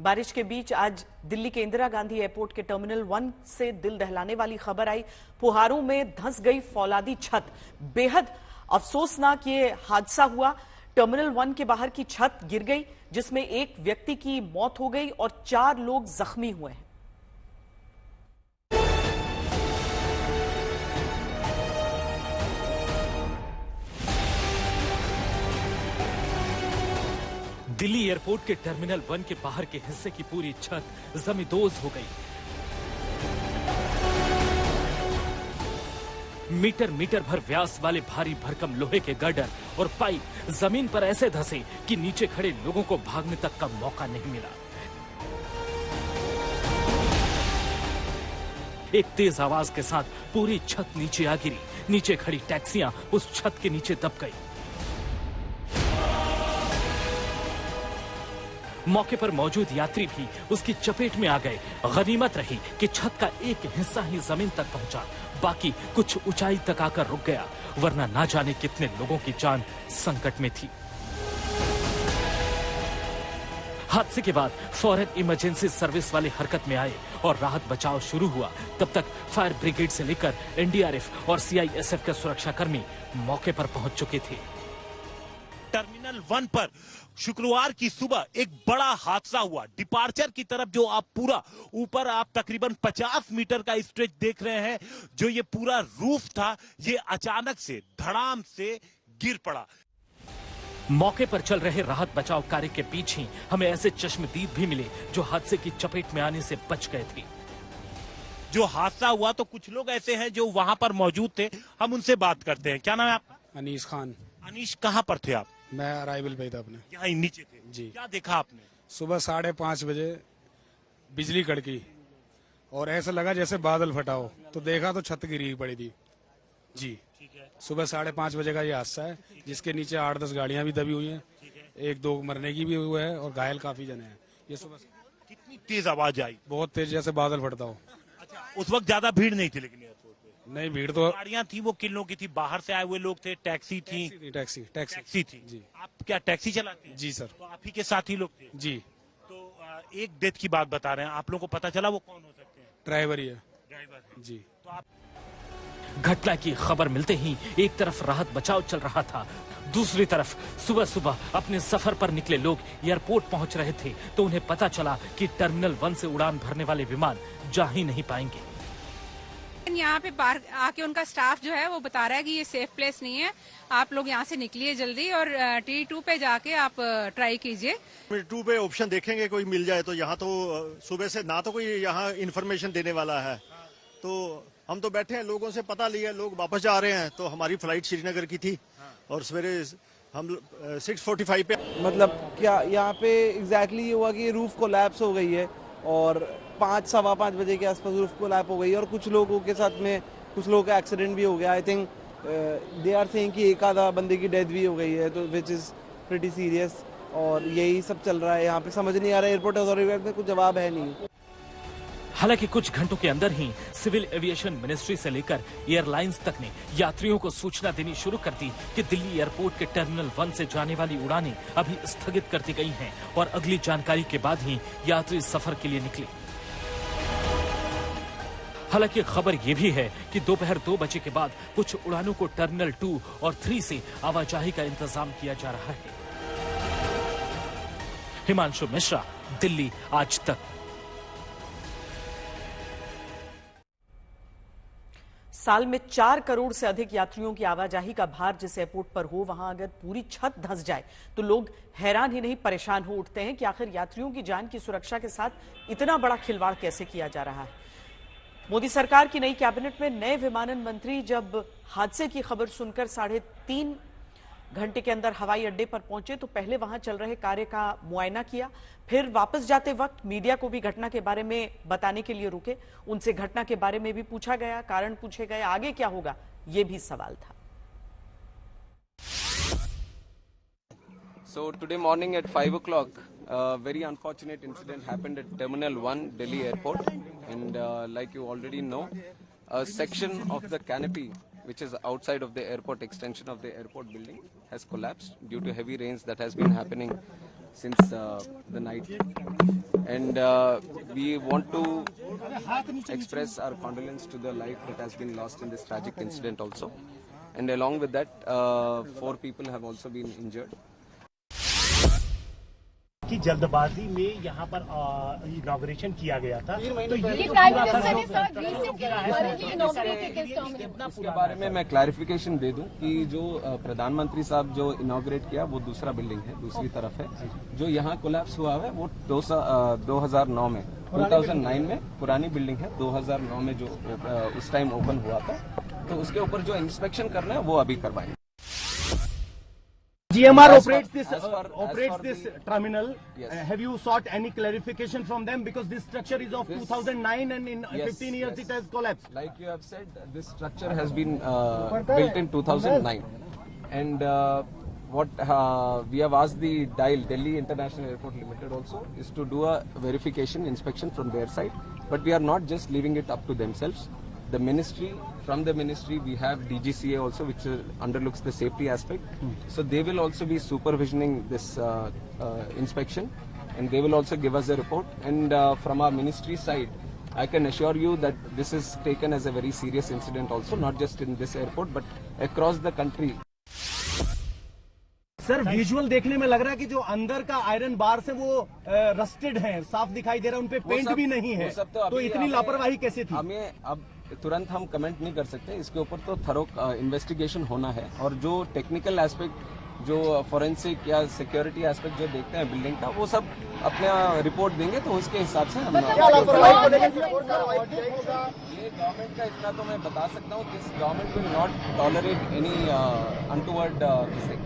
बारिश के बीच आज दिल्ली के इंदिरा गांधी एयरपोर्ट के टर्मिनल 1 से दिल दहलाने वाली खबर आई। फुहारों में धंस गई फौलादी छत। बेहद अफसोसनाक ये हादसा हुआ। टर्मिनल 1 के बाहर की छत गिर गई, जिसमें एक व्यक्ति की मौत हो गई और 4 लोग जख्मी हुए हैं। दिल्ली एयरपोर्ट के टर्मिनल 1 के बाहर के हिस्से की पूरी छत जमींदोज हो गई। मीटर मीटर भर व्यास वाले भारी भरकम लोहे के गर्डर और पाइप जमीन पर ऐसे धंसे कि नीचे खड़े लोगों को भागने तक का मौका नहीं मिला। एक तेज आवाज के साथ पूरी छत नीचे आ गिरी। नीचे खड़ी टैक्सियां उस छत के नीचे दब गई। मौके पर मौजूद यात्री भी उसकी चपेट में आ गए। गनीमत रही कि छत का एक हिस्सा ही जमीन तक पहुंचा, बाकी कुछ ऊंचाई तक आकर रुक गया, वरना ना जाने कितने लोगों की जान संकट में थी। हादसे के बाद फौरन इमरजेंसी सर्विस वाले हरकत में आए और राहत बचाव शुरू हुआ। तब तक फायर ब्रिगेड से लेकर एनडीआरएफ और सीआईएसएफ के सुरक्षाकर्मी मौके पर पहुंच चुके थे। टर्मिनल 1 पर शुक्रवार की सुबह एक बड़ा हादसा हुआ। डिपार्चर की तरफ जो आप पूरा ऊपर आप तकरीबन 50 मीटर का स्ट्रेच देख रहे हैं, जो ये पूरा रूफ था, ये अचानक से धड़ाम से गिर पड़ा। मौके पर चल रहे राहत बचाव कार्य के बीच ही हमें ऐसे चश्मदीद भी मिले जो हादसे की चपेट में आने से बच गए थे। जो हादसा हुआ तो कुछ लोग ऐसे हैं जो वहां पर मौजूद थे, हम उनसे बात करते हैं। क्या नाम है आपका? अनीस खान। अनीश, कहाँ पर थे आप? मैं अराइवल पे था अपने। यहाँ नीचे थे जी। क्या देखा आपने? सुबह 5:30 बजे बिजली कड़की और ऐसा लगा जैसे बादल फटा हो, तो देखा तो छत गिरी पड़ी थी जी। ठीक है। सुबह 5:30 बजे का ये हादसा है, जिसके नीचे 8-10 गाड़ियां भी दबी हुई हैं। 1-2 मरने की भी हुआ है और घायल काफी जने हैं। ये सुबह कितनी तेज आवाज आई? बहुत तेज, जैसे बादल फटता हो। अच्छा, उस वक्त ज्यादा भीड़ नहीं थी लेकिन एयरपोर्ट पे? नहीं, भीड़ तो गाड़ियां थी, वो किन लोगों की थी? बाहर से आए हुए लोग थे? टैक्सी थी? टैक्सी थी जी। आप क्या टैक्सी चलाते हैं? जी सर। तो आप ही के साथ ही लोग थे? जी। तो एक डेथ की बात बता रहे हैं, आप लोगों को पता चला वो कौन हो सकते हैं? ड्राइवर ही है। ड्राइवर जी। तो आप घटना की खबर मिलते ही एक तरफ राहत बचाव चल रहा था, दूसरी तरफ सुबह सुबह अपने सफर पर निकले लोग एयरपोर्ट पहुंच रहे थे तो उन्हें पता चला कि टर्मिनल 1 से उड़ान भरने वाले विमान जा ही नहीं पाएंगे। यहाँ पे बाहर आके उनका स्टाफ जो है वो बता रहा है कि ये सेफ प्लेस नहीं है, आप लोग यहाँ से निकलिए जल्दी और T2 पे जाके आप ट्राई कीजिए। T2 पे ऑप्शन देखेंगे कोई मिल जाए तो। यहाँ तो सुबह से ना तो कोई यहाँ इन्फॉर्मेशन देने वाला है, तो हम तो बैठे हैं, लोगों से पता लिया, लोग वापस जा रहे हैं। तो हमारी फ्लाइट श्रीनगर की थी और सवेरे हम 6:45 पे, मतलब क्या यहाँ पे एग्जैक्टली ये हुआ कि रूफ कोलैप्स हो गई है और 5-5:15 बजे के आसपास रूफ कोलैप्स हो गई है और कुछ लोगों के साथ में कुछ लोगों का एक्सीडेंट भी हो गया। I think they are saying कि एक आधा बंदे की डेथ भी हो गई है, तो विच इज प्रीटी सीरियस। और यही सब चल रहा है यहाँ पे, समझ नहीं आ रहा है, एयरपोर्ट अथॉरिटी में कुछ जवाब है नहीं। हालांकि कुछ घंटों के अंदर ही सिविल एविएशन मिनिस्ट्री से लेकर एयरलाइंस तक ने यात्रियों को सूचना देनी शुरू कर दी कि दिल्ली एयरपोर्ट के टर्मिनल 1 से जाने वाली उड़ानें अभी स्थगित कर दी गई हैं और अगली जानकारी के बाद ही यात्री सफर के लिए निकले। हालांकि खबर यह भी है कि दोपहर 2 बजे के बाद कुछ उड़ानों को टर्मिनल 2 और 3 से आवाजाही का इंतजाम किया जा रहा है। हिमांशु मिश्रा, दिल्ली आज तक। साल में 4 करोड़ से अधिक यात्रियों की आवाजाही का भार जिस एयरपोर्ट पर हो, वहां अगर पूरी छत धंस जाए तो लोग हैरान ही नहीं परेशान हो उठते हैं कि आखिर यात्रियों की जान की सुरक्षा के साथ इतना बड़ा खिलवाड़ कैसे किया जा रहा है। मोदी सरकार की नई कैबिनेट में नए विमानन मंत्री जब हादसे की खबर सुनकर 3.5 घंटे के अंदर हवाई अड्डे पर पहुंचे तो पहले वहां चल रहे कार्य का मुआयना किया, फिर वापस जाते वक्त मीडिया को भी घटना के बारे में बताने के लिए रुके। उनसे घटना के बारे में भी पूछा गया, कारण पूछे गए, आगे क्या होगा ये भी सवाल था। So today morning at 5 o'clock, a very unfortunate incident happened at Terminal 1, Delhi Airport, and like you already know, a section of the canopy, which is outside of the airport extension of the airport building, has collapsed due to heavy rains that has been happening since the night. And we want to express our condolence to the life that has been lost in this tragic incident also. And along with that, 4 people have also been injured. कि जल्दबाजी में यहाँ पर inauguration किया गया था, तो इसके बारे में मैं क्लैरिफिकेशन दे दूं कि जो प्रधानमंत्री साहब जो इनॉग्रेट किया वो दूसरा बिल्डिंग है, दूसरी तरफ है। जो यहाँ कोलैप्स हुआ है वो 2009 में पुरानी बिल्डिंग है, 2009 में जो उस टाइम ओपन हुआ था, तो उसके ऊपर जो इंस्पेक्शन करना है वो अभी करवाएंगे। GMR operates this terminal. Yes. Have you sought any clarification from them, because this structure is of 2009 and in 15 years it has collapsed? Like you have said, this structure has been built in 2009, and what we have asked the DIAL, Delhi International Airport Limited, also is to do a verification inspection from their side. But we are not just leaving it up to themselves. The ministry, from the ministry, we have DGCA also, which underlooks the safety aspect. So they will also be supervisioning this inspection, and they will also give us a report. And from our ministry side, I can assure you that this is taken as a very serious incident also, not just in this airport, but across the country. Sir, visual देखने में लग रहा है कि जो अंदर का iron bars है वो रस्टेड हैं, साफ दिखाई दे रहा है, उनपे पेंट भी नहीं है, तो इतनी लापरवाही कैसे थी? हमें अब तुरंत हम कमेंट नहीं कर सकते, इसके ऊपर तो थरो इन्वेस्टिगेशन होना है, और जो टेक्निकल एस्पेक्ट, जो फोरेंसिक या सिक्योरिटी एस्पेक्ट जो देखते हैं बिल्डिंग का, वो सब अपना रिपोर्ट देंगे, तो उसके हिसाब से हम ये गवर्नमेंट का इतना तो मैं बता सकता हूँ, this government will not tolerate any untoward thing.